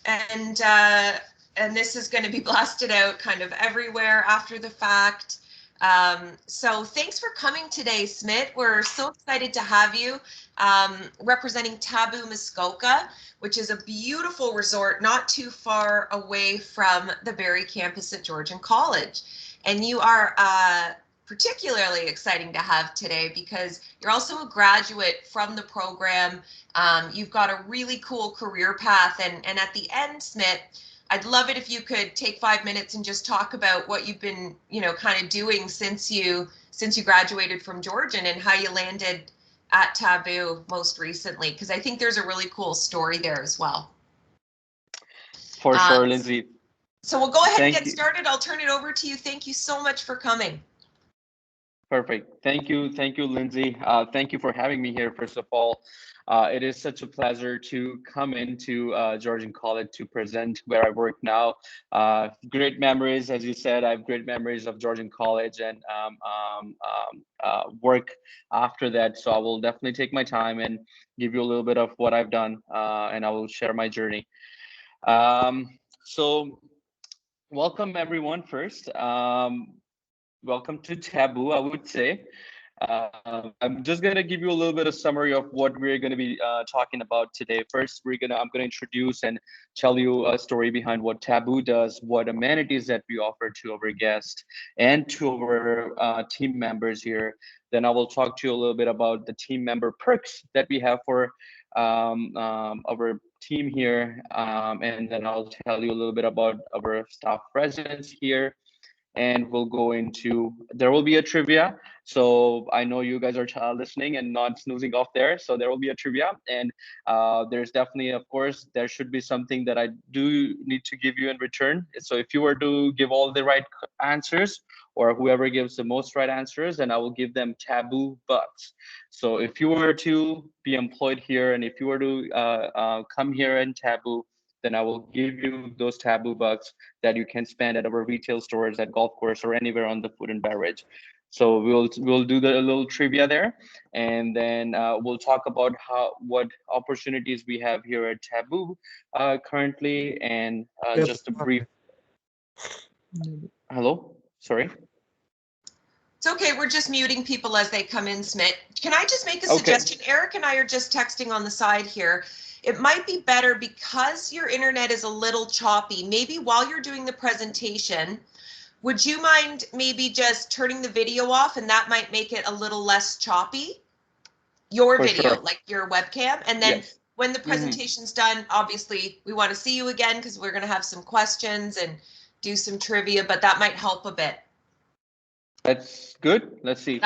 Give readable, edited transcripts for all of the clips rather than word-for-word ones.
and this is going to be blasted out kind of everywhere after the fact. So thanks for coming today, Smit. We're so excited to have you representing Taboo Muskoka, which is a beautiful resort not too far away from the Barrie campus at Georgian College. And you are particularly exciting to have today because you're also a graduate from the program. You've got a really cool career path, and at the end, Smit, I'd love it if you could take 5 minutes and just talk about what you've been, kind of doing since you graduated from Georgian and how you landed at Taboo most recently, because I think there's a really cool story there as well. For sure, Lindsay. So we'll go ahead and get started. I'll turn it over to you. Thank you so much for coming. Perfect. Thank you, Lindsay. Thank you for having me here, first of all. It is such a pleasure to come into Georgian College to present where I work now. Great memories, as you said. I have great memories of Georgian College and work after that. So I will definitely take my time and give you a little bit of what I've done, and I will share my journey. So welcome everyone first. Welcome to Taboo, I would say. I'm just gonna give you a little bit of summary of what we're gonna be talking about today. First, I'm gonna introduce and tell you a story behind what Taboo does, what amenities that we offer to our guests and to our team members here. Then I will talk to you a little bit about the team member perks that we have for our team here, and then I'll tell you a little bit about our staff presence here. And we'll go into, there will be a trivia. So I know you guys are listening and not snoozing off there. So there will be a trivia, and there's definitely, of course, there should be something that I do need to give you in return. So if you were to give all the right answers, or whoever gives the most right answers, then I will give them Taboo bucks. So if you were to be employed here, and if you were to come here in Taboo, then I will give you those Taboo bucks that you can spend at our retail stores, at golf course, or anywhere on the food and beverage. So we'll do the little trivia there, and then we'll talk about what opportunities we have here at Taboo currently, and just a brief. Hello, sorry. It's okay. We're just muting people as they come in, Smit. Can I just make a suggestion? Eric and I are just texting on the side here. It might be better, because your internet is a little choppy, maybe while you're doing the presentation, would you mind maybe just turning the video off, and that might make it a little less choppy? Your video, sure. Like your webcam. And then when the presentation's done, obviously we want to see you again because we're going to have some questions and do some trivia, but that might help a bit. That's good. Let's see.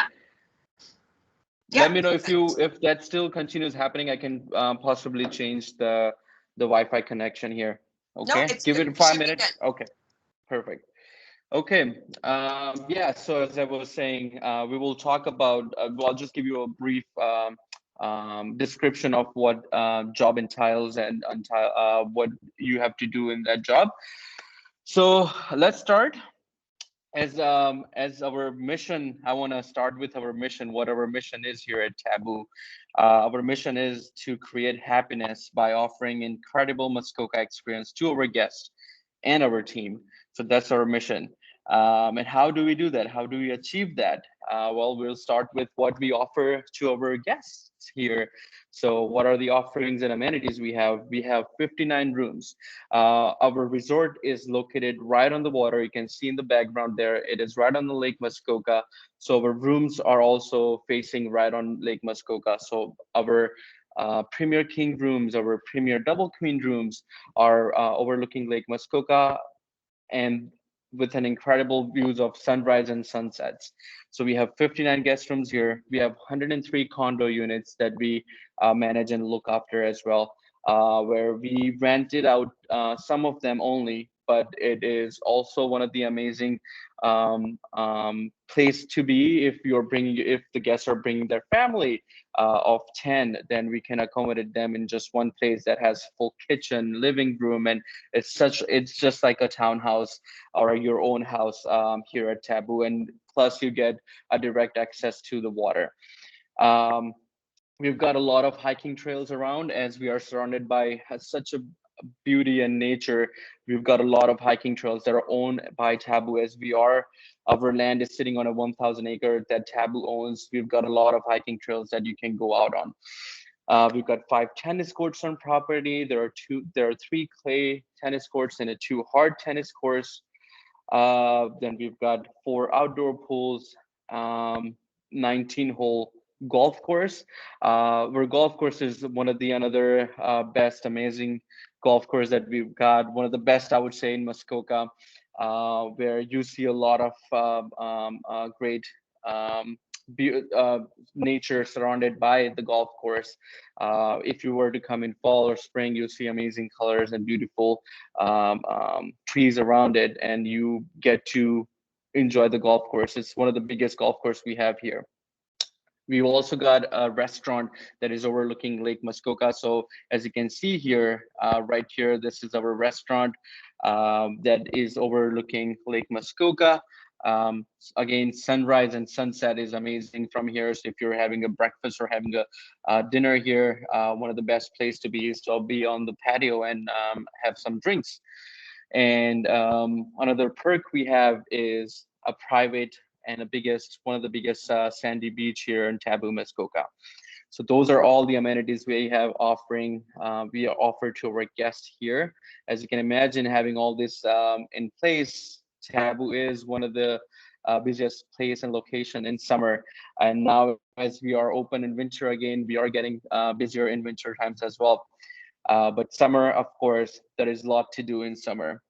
Yeah. Let me know if that still continues happening. I can possibly change the Wi-Fi connection here. Okay, no, give it 5 minutes. Okay, perfect. Okay, yeah. So as I was saying, we will talk about. I'll just give you a brief description of what job entails and what you have to do in that job. So let's start. As our mission, I want to start with our mission, what our mission is here at Taboo. Our mission is to create happiness by offering incredible Muskoka experience to our guests and our team. So that's our mission. And how do we do that? How do we achieve that? Well, we'll start with what we offer to our guests here. So what are the offerings and amenities we have? We have 59 rooms. Our resort is located right on the water. You can see in the background there, it is right on the Lake Muskoka. So our rooms are also facing right on Lake Muskoka. So our Premier King rooms, our Premier Double Queen rooms are overlooking Lake Muskoka, and with an incredible views of sunrise and sunsets. So we have 59 guest rooms here. We have 103 condo units that we manage and look after as well, where we rented out some of them only, but it is also one of the amazing place to be if the guests are bringing their family of 10, then we can accommodate them in just one place that has full kitchen, living room, and it's just like a townhouse or your own house here at Taboo, and plus you get a direct access to the water. We've got a lot of hiking trails around, as we are surrounded by such a beauty and nature. We've got a lot of hiking trails that are owned by Taboo, as we are. Our land is sitting on a 1,000 acre that Taboo owns. We've got a lot of hiking trails that you can go out on. We've got 5 tennis courts on property. There are 3 clay tennis courts and a 2 hard tennis courts. Then we've got 4 outdoor pools, 19-hole golf course. Where golf course is one of the another best, amazing golf course that we've got. One of the best, I would say, in Muskoka, where you see a lot of great um, be- uh, nature surrounded by the golf course. If you were to come in fall or spring, you'll see amazing colors and beautiful trees around it, and you get to enjoy the golf course. It's one of the biggest golf course we have here. We've also got a restaurant that is overlooking Lake Muskoka. So as you can see here, right here, this is our restaurant that is overlooking Lake Muskoka. Again, sunrise and sunset is amazing from here. So if you're having a breakfast or having a dinner here, one of the best place to be is to be on the patio and have some drinks. And another perk we have is a private and one of the biggest sandy beach here in Taboo, Muskoka. So those are all the amenities we have offering. We offer to our guests here. As you can imagine, having all this in place, Taboo is one of the busiest place and location in summer. And now, as we are open in winter again, we are getting busier in winter times as well. But summer, of course, there is a lot to do in summer.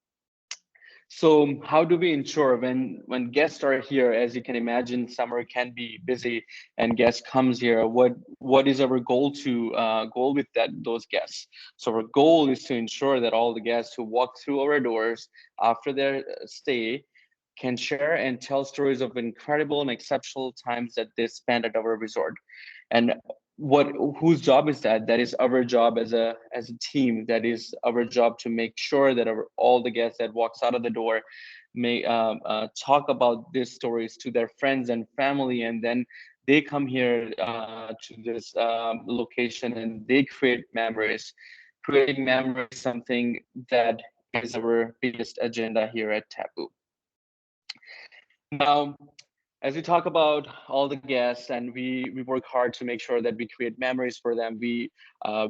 So how do we ensure when guests are here? As you can imagine, summer can be busy, and guest comes here. What is our goal with those guests? So our goal is to ensure that all the guests who walk through our doors after their stay can share and tell stories of incredible and exceptional times that they spent at our resort. And what whose job is that? That is our job as a team. That is our job to make sure that all the guests that walks out of the door may talk about these stories to their friends and family, and then they come here to this location and they create memories. Creating memories is something that is our biggest agenda here at Taboo. Now, as we talk about all the guests, and we work hard to make sure that we create memories for them, we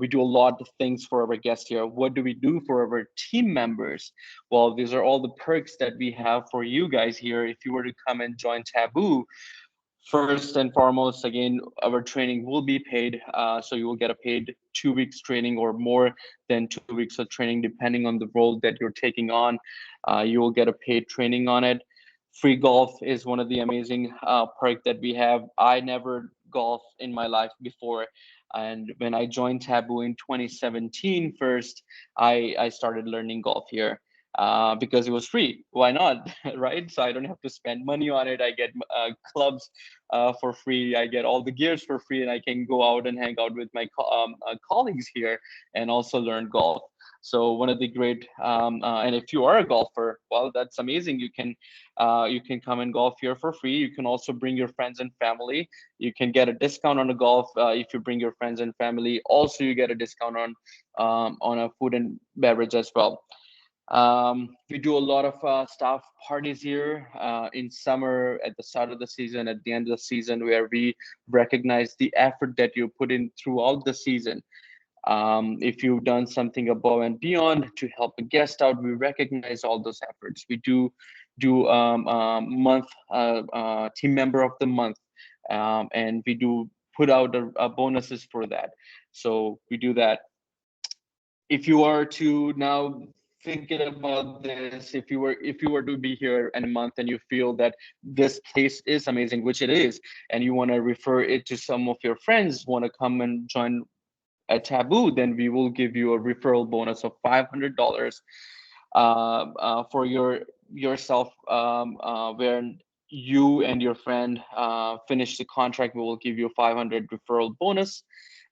do a lot of things for our guests here. What do we do for our team members? Well, these are all the perks that we have for you guys here. If you were to come and join Taboo, first and foremost, again, our training will be paid. So you will get a paid 2 weeks training or more than 2 weeks of training, depending on the role that you're taking on. You will get a paid training on it. Free golf is one of the amazing perk that we have. I never golfed in my life before. And when I joined Taboo in 2017, first, I started learning golf here because it was free. Why not, right? So I don't have to spend money on it. I get clubs for free. I get all the gears for free, and I can go out and hang out with my colleagues here and also learn golf. So one of the great, and if you are a golfer, well, that's amazing. You can come and golf here for free. You can also bring your friends and family. You can get a discount on the golf if you bring your friends and family. Also, you get a discount on a food and beverage as well. We do a lot of staff parties here in summer, at the start of the season, at the end of the season, where we recognize the effort that you put in throughout the season. If you've done something above and beyond to help a guest out, we recognize all those efforts. We do month team member of the month, and we do put out bonuses for that. So we do that. If you are to now thinking about this, if you were to be here in a month and you feel that this place is amazing, which it is, and you want to refer it to some of your friends, want to come and join a Taboo, then we will give you a referral bonus of $500 for yourself, where you and your friend finish the contract. We will give you a 500 referral bonus,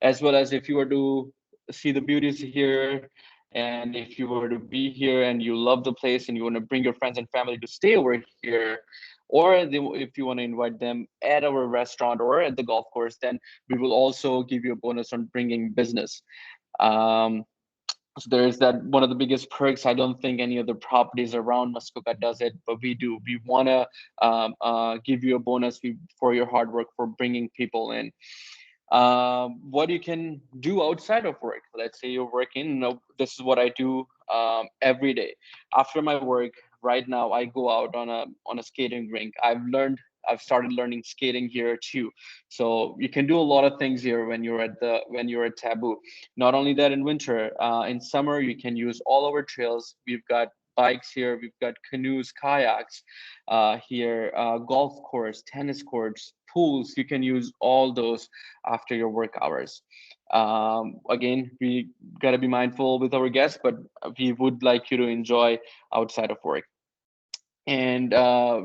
as well as if you were to see the beauties here, and if you were to be here and you love the place and you want to bring your friends and family to stay over here, or if you want to invite them at our restaurant or at the golf course, then we will also give you a bonus on bringing business. Um, So there is that one of the biggest perks. I don't think any other properties around Muskoka does it, but we do. We want to give you a bonus for your hard work for bringing people in. What you can do outside of work. Let's say you're working. This is what I do every day. After my work, right now I go out on a skating rink. I've started learning skating here too. So you can do a lot of things here when you're at Taboo. Not only that, in winter, in summer you can use all our trails. We've got bikes here. We've got canoes, kayaks here, golf course, tennis courts, pools. You can use all those after your work hours. Again, we got to be mindful with our guests, but we would like you to enjoy outside of work. And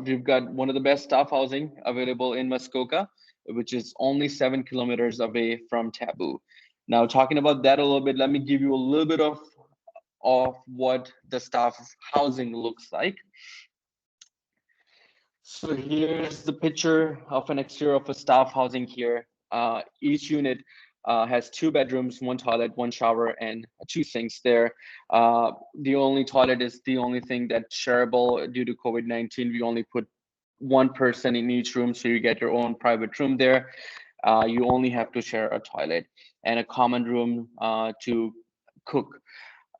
we've got one of the best staff housing available in Muskoka, which is only 7 kilometers away from Taboo. Now, talking about that a little bit, let me give you a little bit of what the staff housing looks like. So here's the picture of an exterior of a staff housing here. Each unit has 2 bedrooms, 1 toilet, 1 shower, and 2 sinks there. The only toilet is the only thing that's shareable due to COVID-19. We only put 1 person in each room, so you get your own private room there. You only have to share a toilet and a common room to cook.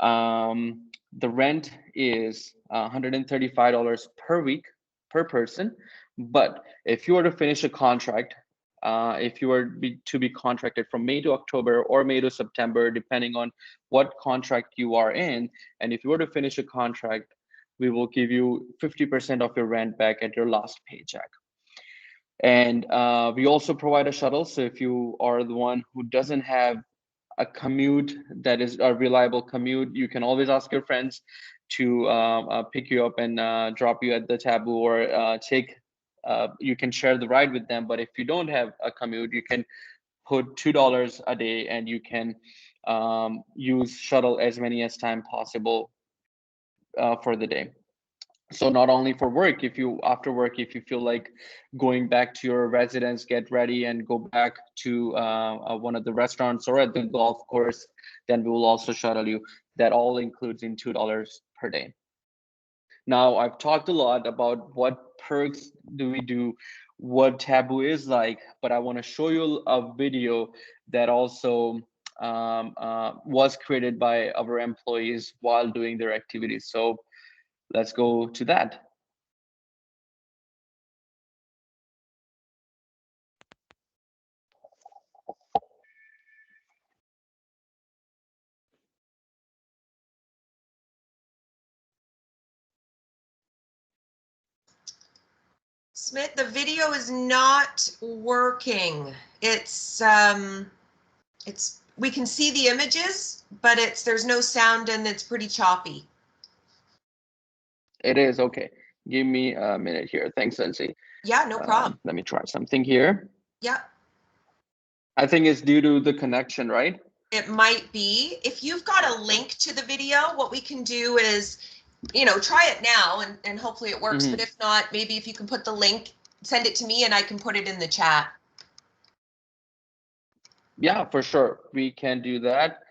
The rent is $135 per week per person. But if you were to finish a contract, if you were to be contracted from May to October or May to September, depending on what contract you are in, and if you were to finish a contract, we will give you 50% of your rent back at your last paycheck. And we also provide a shuttle. So if you are the one who doesn't have a commute that is a reliable commute, you can always ask your friends to pick you up and drop you at the Taboo, or you can share the ride with them. But if you don't have a commute, you can put $2 a day and you can use shuttle as many as time possible for the day. So not only for work, after work, if you feel like going back to your residence, get ready and go back to one of the restaurants or at the golf course, then we will also shuttle you. That all includes in $2 per day. Now, I've talked a lot about what perks do we do, what Taboo is like, but I want to show you a video that also was created by our employees while doing their activities. So let's go to that. Smith, the video is not working. It's we can see the images, but there's no sound and it's pretty choppy. It is okay. Give me a minute here. Thanks, Lindsay. Yeah, no problem. Let me try something here. Yeah. I think it's due to the connection, right? It might be. If you've got a link to the video, what we can do is, try it now and hopefully it works. But if not, maybe if you can put the link, send it to me and I can put it in the chat. Yeah, for sure. We can do that.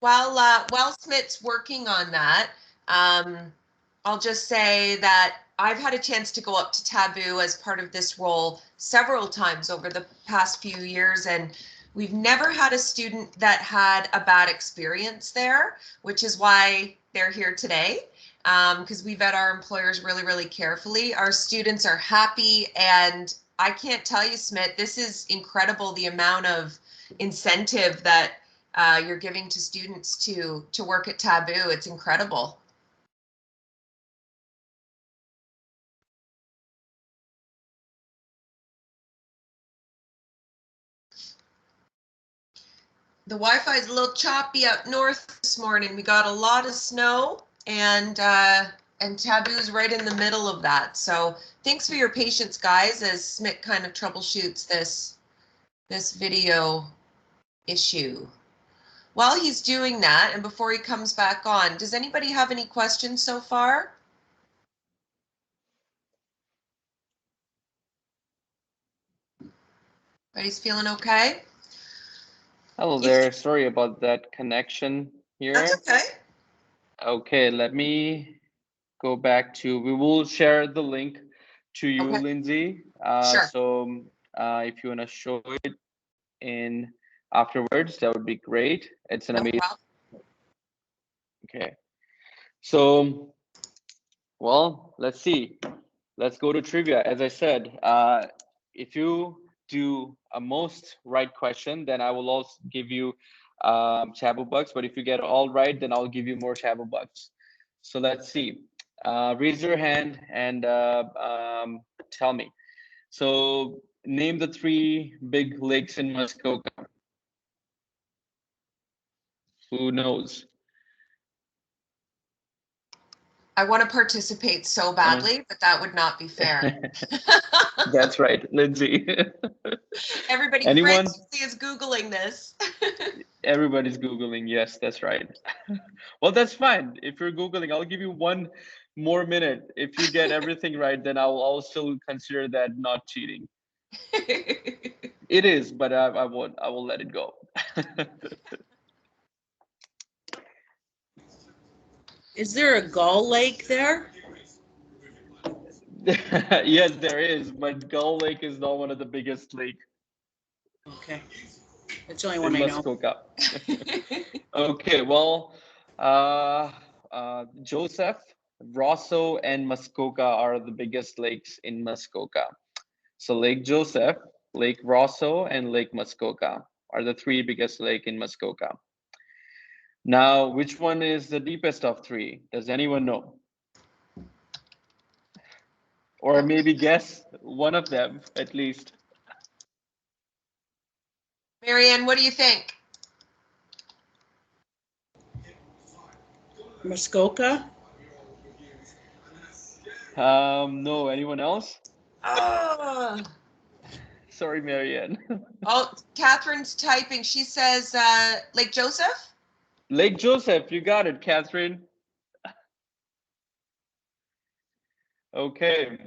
While Smith's working on that, I'll just say that I've had a chance to go up to Taboo as part of this role several times over the past few years, and we've never had a student that had a bad experience there, which is why they're here today, because we vet our employers really, really carefully. Our students are happy, and I can't tell you, Smith, this is incredible, the amount of incentive that you're giving to students to work at Taboo. It's incredible. The Wi-Fi is a little choppy up north this morning. We got a lot of snow, and Taboo's right in the middle of that. So thanks for your patience, guys, as Smith kind of troubleshoots this video issue. While he's doing that, and before he comes back on, does anybody have any questions so far? Everybody's feeling okay? Hello there. Sorry about that connection That's here. okay. Okay, let me go back to, we will share the link to you, Okay. Lindsay. Sure. So if you want to show it in afterwards, that would be great. It's an No amazing. problem. Okay. So, well, let's see. Let's go to trivia. As I said, if you do a most right question, then I will also give you Taboo bucks. But if you get all right, then I'll give you more Taboo bucks. So let's see. Raise your hand and tell me. So name the 3 big lakes in Muskoka. Who knows? I want to participate so badly, but that would not be fair. That's right, Lindsay. Everybody Anyone? frantically is Googling this. Everybody's Googling. Yes, that's right. Well, that's fine. If you're Googling, I'll give you 1 more minute. If you get everything right, then I'll still consider that not cheating. It is, but I won't. I will let it go. Is there a Gull Lake there? Yes, there is, but Gull Lake is not one of the biggest lake Okay. That's the only in one I know. Muskoka. Okay, well, Joseph, Rosso, and Muskoka are the biggest lakes in Muskoka. So Lake Joseph, Lake Rosso, and Lake Muskoka are the 3 biggest lake in Muskoka. Now, which one is the deepest of 3? Does anyone know? Or maybe guess one of them at least. Marianne, what do you think? Muskoka? No, anyone else? Oh, Sorry, Marianne. oh, Catherine's typing. She says Lake Joseph. Lake Joseph, you got it, Catherine. Okay.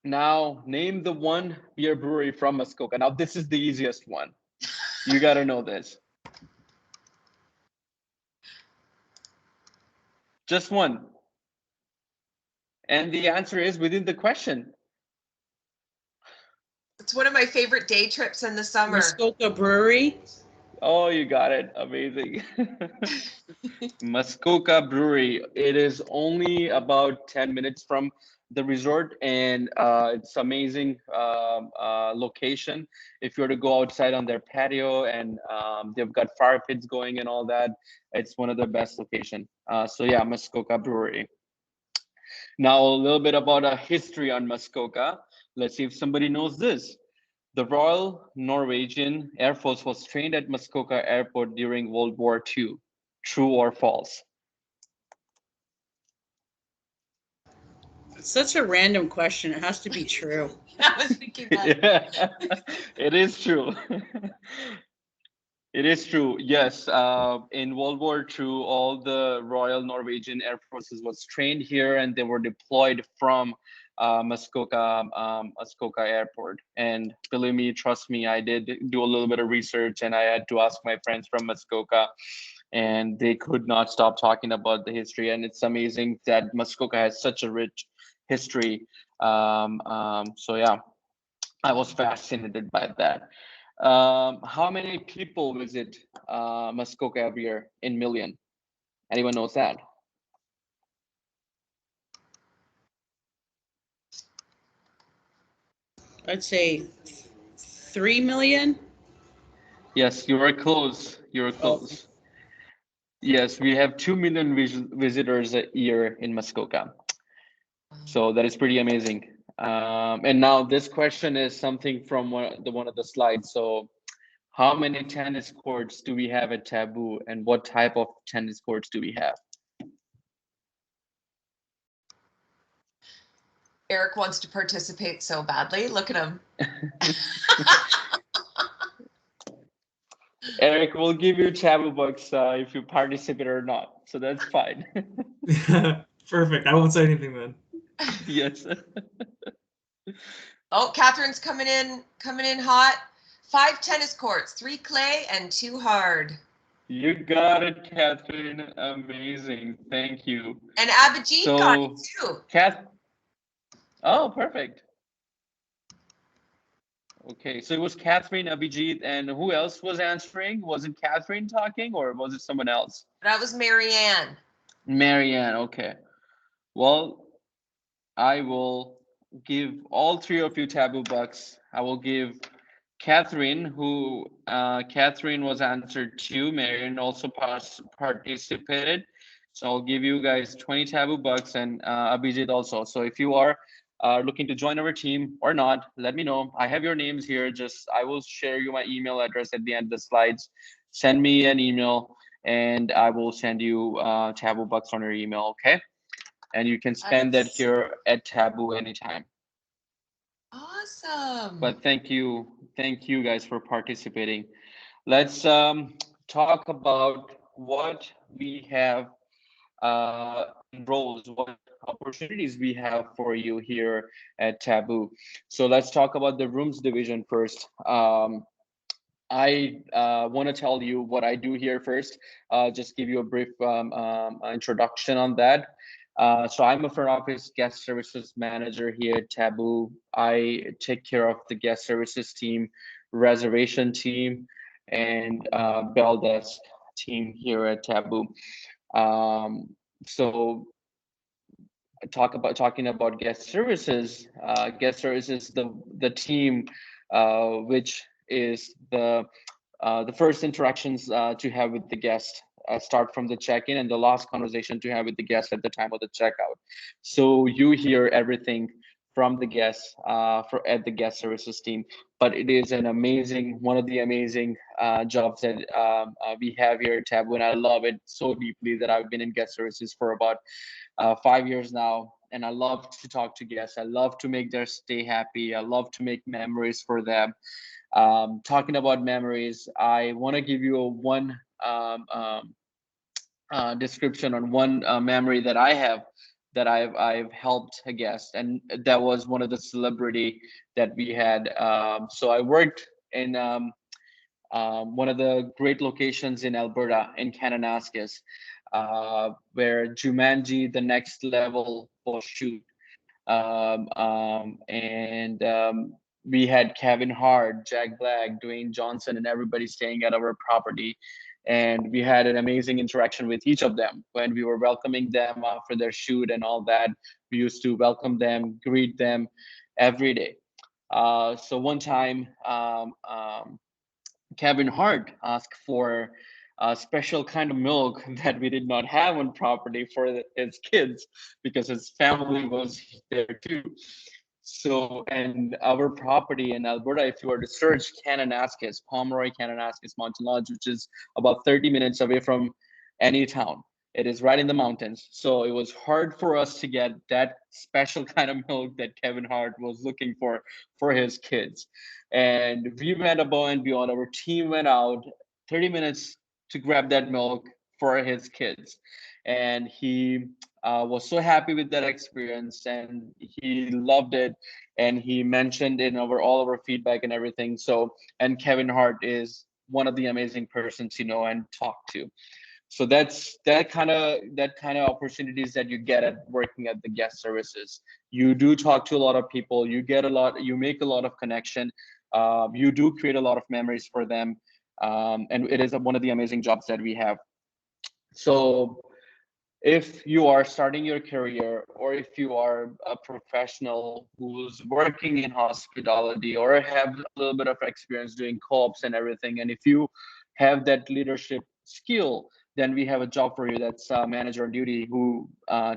Now, name the 1 beer brewery from Muskoka. Now, this is the easiest one. You got to know this. Just 1. And the answer is within the question. It's one of my favorite day trips in the summer. Muskoka Brewery? Oh, you got it. Amazing. Muskoka Brewery. It is only about 10 minutes from the resort, and it's amazing location. If you were to go outside on their patio, and they've got fire pits going and all that, it's one of the best location. So yeah, Muskoka Brewery. Now a little bit about a history on Muskoka. Let's see if somebody knows this. The Royal Norwegian Air Force was trained at Muskoka Airport during World War II. True or false? It's such a random question. It has to be true. I was thinking that. Yeah, it is true. It is true. Yes, in World War II, all the Royal Norwegian Air Forces was trained here, and they were deployed from Muskoka Airport. And believe me, trust me, I did do a little bit of research, and I had to ask my friends from Muskoka, and they could not stop talking about the history. And it's amazing that Muskoka has such a rich history. So yeah, I was fascinated by that. How many people visit Muskoka every year in million? Anyone knows that? I'd say 3 million. Yes, you were close. You were close. Yes, we have 2 million visitors a year in Muskoka. So that is pretty amazing. And now this question is something from one of the slides. So how many tennis courts do we have at Taboo, and what type of tennis courts do we have? Eric wants to participate so badly. Look at him. Eric, we'll give you Taboo bucks if you participate or not. So that's fine. Perfect. I won't say anything then. Yes. Oh, Catherine's coming in hot. 5 tennis courts, 3 clay and 2 hard. You got it, Catherine. Amazing. Thank you. And Abhijit got it So, too. oh, perfect. Okay, so it was Catherine, Abhijit, and who else was answering? Was it Catherine talking or was it someone else? That was Marianne. Marianne, okay. Well, I will give all three of you taboo bucks. I will give Catherine, who Catherine was answered to. Marion also participated. So I'll give you guys 20 taboo bucks and Abhijit also. So if you are looking to join our team or not, let me know. I have your names here. Just I will share you my email address at the end of the slides. Send me an email and I will send you taboo bucks on your email. Okay. And you can spend that here at Taboo anytime. Awesome. But thank you guys for participating. Let's talk about what we have roles, what opportunities we have for you here at Taboo. So let's talk about the rooms division first. I want to tell you what I do here first. Just give you a brief introduction on that. So I'm a front office guest services manager here at Taboo. I take care of the guest services team, reservation team, and bell desk team here at Taboo. Um, so talking about guest services. Guest services, the team which is the first interactions to have with the guest start from the check-in and the last conversation to have with the guest at the time of the checkout. So you hear everything from the guests at the guest services team. But it is an amazing, one of the amazing jobs that we have here at Taboo, and I love it so deeply that I've been in guest services for about 5 years now, and I love to talk to guests. I love to make their stay happy. I love to make memories for them. Talking about memories, I want to give you a one description on one memory that I have that I've helped a guest, and that was one of the celebrity that we had. So I worked in one of the great locations in Alberta, in Kananaskis, where Jumanji: The Next Level was shoot. And we had Kevin Hart, Jack Black, Dwayne Johnson, and everybody staying at our property. And we had an amazing interaction with each of them when we were welcoming them after their shoot and all that. We used to welcome them, greet them every day. So one time, Kevin Hart asked for a special kind of milk that we did not have on property for his kids because his family was there too. So, and our property in Alberta, if you were to search Kananaskis, Pomeroy, Kananaskis Mountain Lodge, which is about 30 minutes away from any town, it is right in the mountains. So it was hard for us to get that special kind of milk that Kevin Hart was looking for his kids. And we went above and beyond. Our team went out 30 minutes to grab that milk for his kids. And he was so happy with that experience and he loved it. And he mentioned in all of our feedback and everything. So, and Kevin Hart is one of the amazing persons, and talk to. So that's that kind of opportunities that you get at working at the guest services. You do talk to a lot of people, you make a lot of connection, you do create a lot of memories for them, and it is one of the amazing jobs that we have. So if you are starting your career or if you are a professional who's working in hospitality or have a little bit of experience doing co-ops and everything, and if you have that leadership skill, then we have a job for you. That's a manager on duty who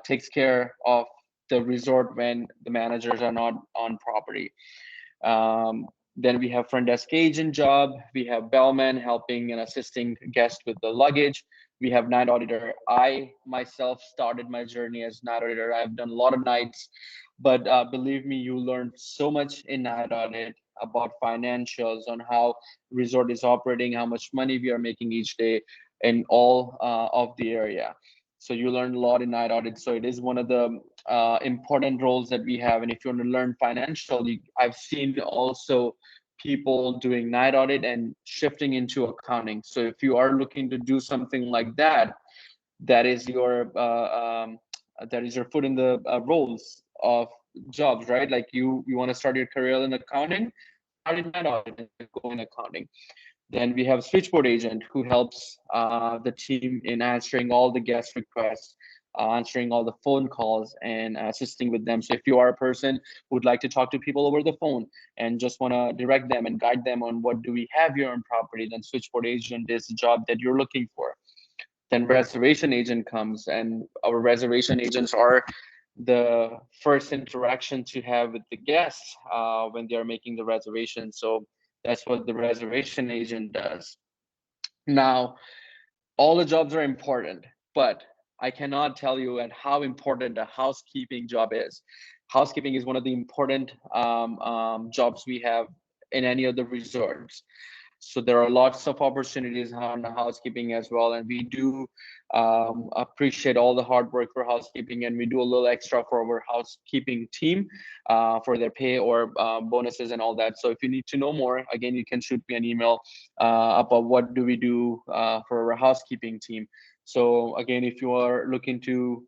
takes care of the resort when the managers are not on property. Then we have front desk agent job. We have bellman helping and assisting guests with the luggage. We have night auditor. I myself started my journey as night auditor. I've done a lot of nights, but believe me, you learn so much in night audit about financials, on how resort is operating, how much money we are making each day in all of the area. So you learn a lot in night audit. So it is one of the important roles that we have. And if you want to learn financial, I've seen also people doing night audit and shifting into accounting. So if you are looking to do something like that, that is your foot in the roles of jobs, right? Like you want to start your career in accounting, start in night audit and go in accounting. Then we have switchboard agent who helps the team in answering all the guest requests, answering all the phone calls and assisting with them. So if you are a person who would like to talk to people over the phone and just want to direct them and guide them on what do we have here on property, then switchboard agent is the job that you're looking for. Then reservation agent comes, and our reservation agents are the first interaction to have with the guests when they are making the reservation. So that's what the reservation agent does. Now, all the jobs are important, but I cannot tell you at how important a housekeeping job is. Housekeeping is one of the important jobs we have in any of the resorts. So there are lots of opportunities on the housekeeping as well, and we do appreciate all the hard work for housekeeping, and we do a little extra for our housekeeping team for their pay or bonuses and all that. So if you need to know more, again, you can shoot me an email about what do we do for our housekeeping team. So again, if you are looking to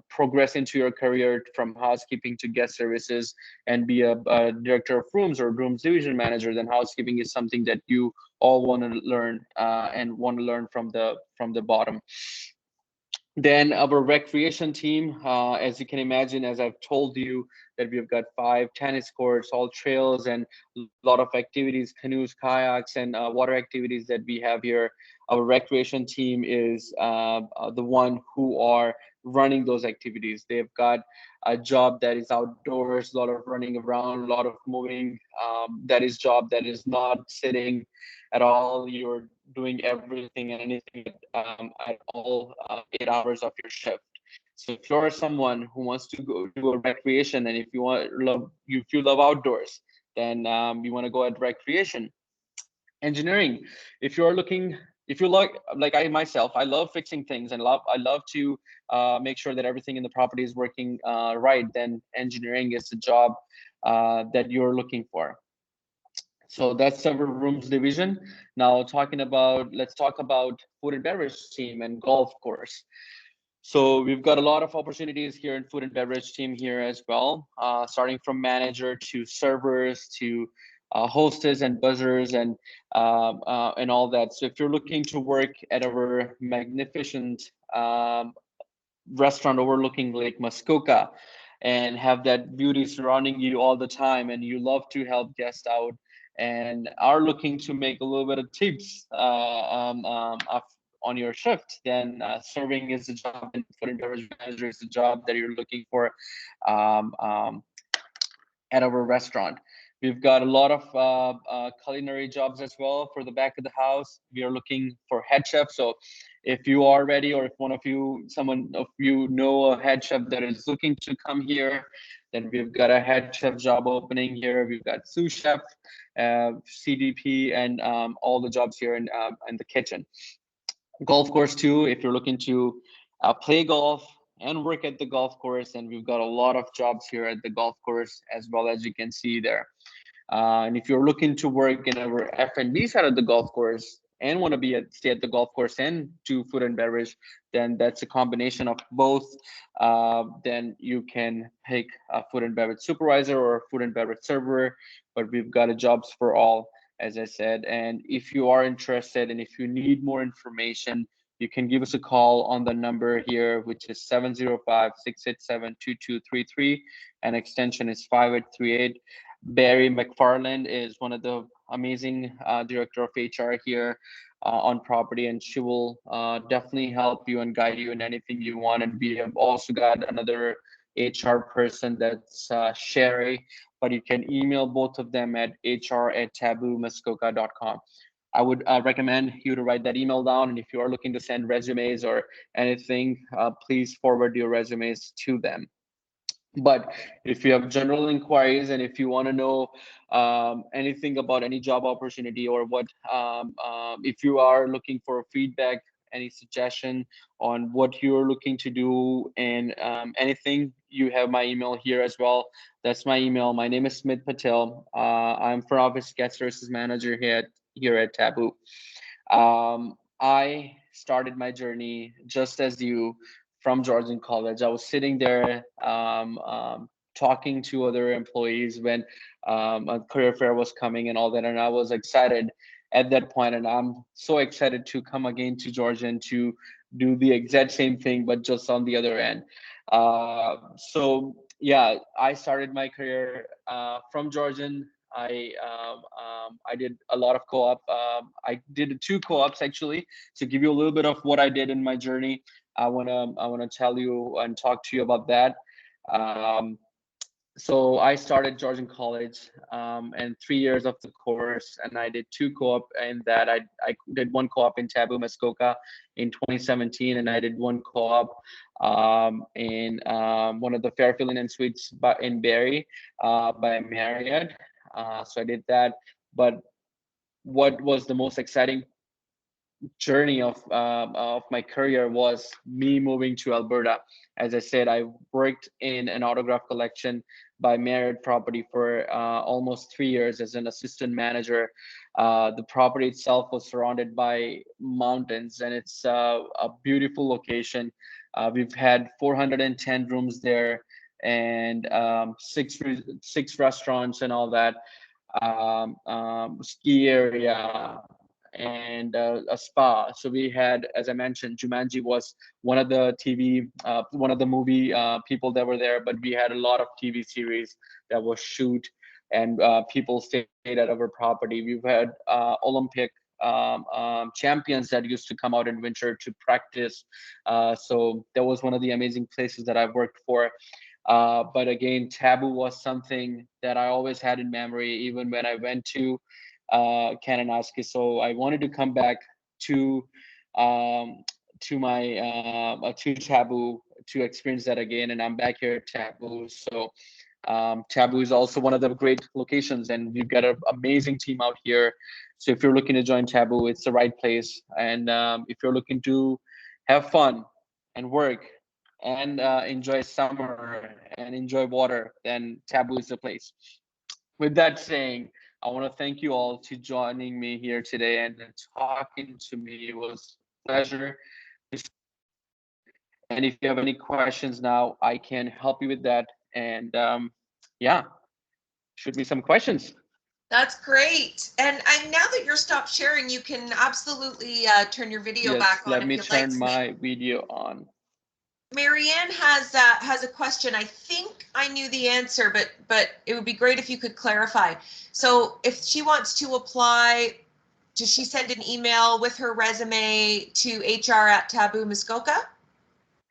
progress into your career from housekeeping to guest services and be a director of rooms or rooms division manager, then housekeeping is something that you all want to learn and want to learn from the bottom. Then our recreation team, as you can imagine, as I've told you, that we've got 5 tennis courts, all trails, and a lot of activities, canoes, kayaks, and water activities that we have here. Our recreation team is the one who are running those activities. They've got a job that is outdoors, a lot of running around, a lot of moving. That is job that is not sitting at all. You're doing everything and anything at all 8 hours of your shift. So if you're someone who wants to go do a recreation, and if you love outdoors, then you want to go at recreation. Engineering, if you're looking, if you like I myself, I love fixing things and I love to make sure that everything in the property is working right, then engineering is the job that you're looking for. So that's our rooms division. Now let's talk about food and beverage team and golf course. So we've got a lot of opportunities here in food and beverage team here as well, starting from manager to servers to hostess and buzzers and all that. So if you're looking to work at our magnificent restaurant overlooking Lake Muskoka and have that beauty surrounding you all the time, and you love to help guests out and are looking to make a little bit of tips on your shift, then serving is the job, and food and beverage manager is the job that you're looking for um, um, at our restaurant. We've got a lot of culinary jobs as well for the back of the house. We are looking for head chef. So if you are ready, or if someone of you know a head chef that is looking to come here, then we've got a head chef job opening here. We've got sous chef, CDP, and all the jobs here in the kitchen. Golf course too, if you're looking to play golf and work at the golf course, and we've got a lot of jobs here at the golf course as well, as you can see there. And if you're looking to work in our F&B side of the golf course and want to stay at the golf course and do food and beverage, then that's a combination of both. Then you can pick a food and beverage supervisor or a food and beverage server, but we've got jobs for all, as I said. And if you are interested and if you need more information, you can give us a call on the number here, which is 705-687-2233, and extension is 5838. Barry McFarland is one of the amazing director of HR here on property, and she will definitely help you and guide you in anything you want. And we have also got another HR person, that's Sherry, but you can email both of them at hr@taboomuskoka.com. I would recommend you to write that email down, and if you are looking to send resumes or anything, please forward your resumes to them. But if you have general inquiries and if you want to know anything about any job opportunity, or if you are looking for feedback, any suggestion on what you're looking to do, and anything, you have my email here as well. That's my email. My name is Smith Patel. I'm front office guest services manager here at Taboo. I started my journey just as you from Georgian College. I was sitting there talking to other employees when a career fair was coming and all that, and I was excited at that point, and I'm so excited to come again to Georgian to do the exact same thing, but just on the other end. So yeah, I started my career from Georgian. I did a lot of co-op. I did 2 co-ops actually. To give you a little bit of what I did in my journey, I wanna tell you and talk to you about that. Um, so I started Georgian College and 3 years of the course, and I did 2 co-op in that. I did 1 co-op in Taboo Muskoka in 2017, and I did 1 co-op in one of the Fairfield Inn and Suites in Barrie by Marriott. So I did that. But what was the most exciting journey of my career was me moving to Alberta. As I said, I worked in an autograph collection by Marriott property for almost 3 years as an assistant manager. The property itself was surrounded by mountains, and it's a beautiful location. We've had 410 rooms there, and six restaurants and all that. Ski area, and a spa. So we had, as I mentioned, Jumanji was one of the one of the movie people that were there, but we had a lot of TV series that was shoot, and people stayed at our property. We've had Olympic champions that used to come out in winter to practice. So that was one of the amazing places that I've worked for. But again, Taboo was something that I always had in memory, even when I went Kananaskis. So I wanted to come back to um, my to Taboo to experience that again, and I'm back here at Taboo. So Taboo is also one of the great locations, and we've got an amazing team out here. So if you're looking to join Taboo, it's the right place. And if you're looking to have fun and work and enjoy summer and enjoy water, then Taboo is the place. With that saying, I want to thank you all to joining me here today and talking to me. It was a pleasure. And if you have any questions now, I can help you with that. And yeah, should be some questions. That's great. And now that you're stopped sharing, you can absolutely turn your video Yes, back on let if me you'd like. turn my video on. Marianne has a question. I think I knew the answer, but it would be great if you could clarify. So if she wants to apply, does she send an email with her resume to HR at Taboo Muskoka?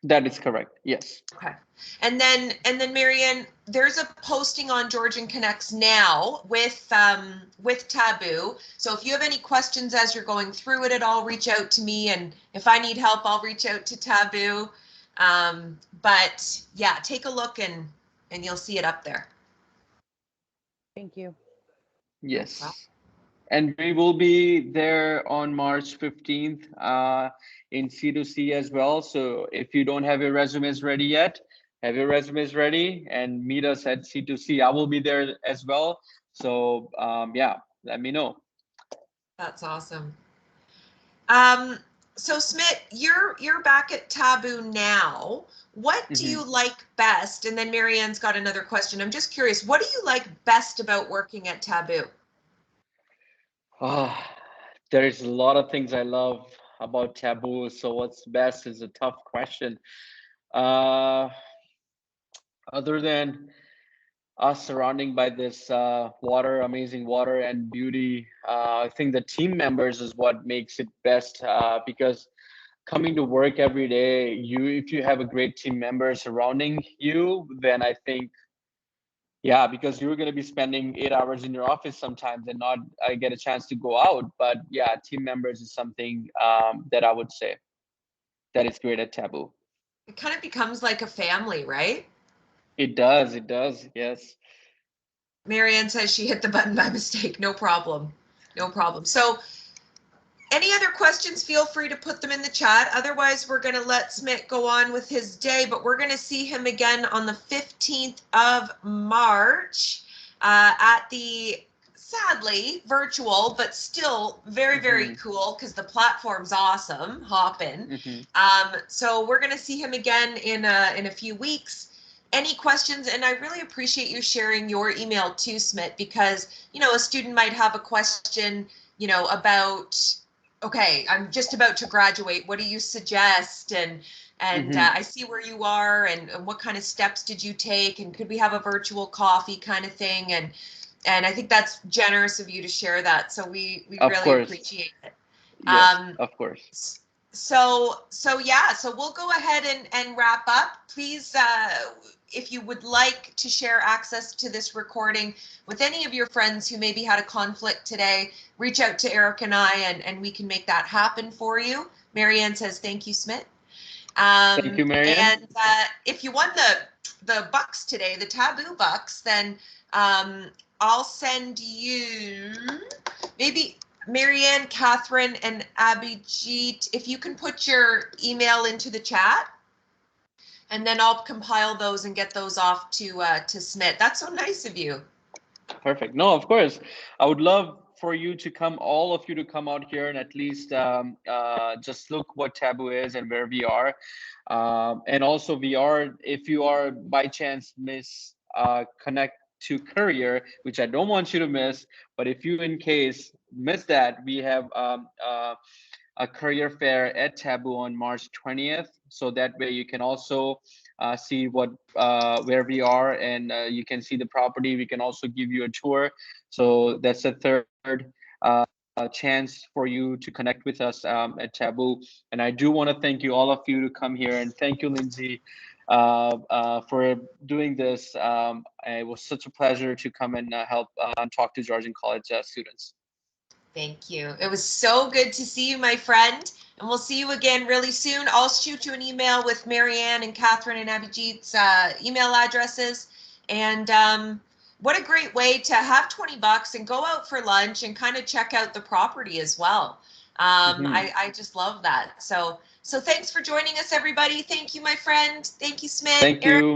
That is correct. Yes. Okay. And then Marianne, there's a posting on Georgian Connects now with Taboo. So if you have any questions as you're going through it at all, reach out to me, and if I need help, I'll reach out to Taboo. But yeah, take a look and you'll see it up there. Thank you. Yes. Wow. And we will be there on March 15th in C2C as well. So if you don't have your resumes ready yet, have your resumes ready and meet us at C2C. I will be there as well. So yeah, let me know. That's awesome. So Smit, you're back at Taboo now. What do you like best? And then Marianne's got another question. I'm just curious, what do you like best about working at Taboo? There's a lot of things I love about Taboo. So what's best is a tough question. Other than us surrounding by this water, amazing water and beauty, I think the team members is what makes it best because coming to work every day, if you have a great team member surrounding you, then I think, yeah, because you're going to be spending 8 hours in your office sometimes and not get a chance to go out. But yeah, team members is something that I would say that is great at Taboo. It kind of becomes like a family, right? It does, yes. Marianne says she hit the button by mistake. No problem. No problem. So Any other questions, feel free to put them in the chat. Otherwise, we're going to let Smit go on with his day, but we're going to see him again on the 15th of March at the, sadly, virtual, but still very, very cool because the platform's awesome, Hopin. So we're going to see him again in a few weeks. Any questions? And I really appreciate you sharing your email too, Smit, because, you know, a student might have a question, you know, about, okay, I'm just about to graduate. What do you suggest? And I see where you are, and what kind of steps did you take? And could we have a virtual coffee kind of thing? And I think that's generous of you to share that. So we Of really course. appreciate it. Yes, of course. So yeah, so we'll go ahead and wrap up. Please, if you would like to share access to this recording with any of your friends who maybe had a conflict today, reach out to Eric and I, and we can make that happen for you. Marianne says, thank you, Smit. Thank you, Marianne. And if you won the bucks today, the Taboo bucks, then I'll send you maybe Marianne, Catherine, and Abhijit, if you can put your email into the chat, and then I'll compile those and get those off to Smit. That's so nice of you. Perfect. No, of course. I would love for you to come, all of you to come out here and at least just look what Taboo is and where we are. And also we are, if you are by chance connect to Courier, which I don't want you to miss, but if you in case miss that, we have a career fair at Taboo on March 20th. So that way you can also see what where we are, and you can see the property. We can also give you a tour. So that's a third chance for you to connect with us at Taboo. And I do want to thank you, all of you, to come here, and thank you, Lindsay, for doing this. It was such a pleasure to come and help talk to Georgian College students. Thank you. It was so good to see you, my friend. And we'll see you again really soon. I'll shoot you an email with Marianne and Catherine and Abhijit's email addresses. And what a great way to have 20 bucks and go out for lunch and kind of check out the property as well. I just love that. So thanks for joining us, everybody. Thank you, my friend. Thank you, Smit. Thank you.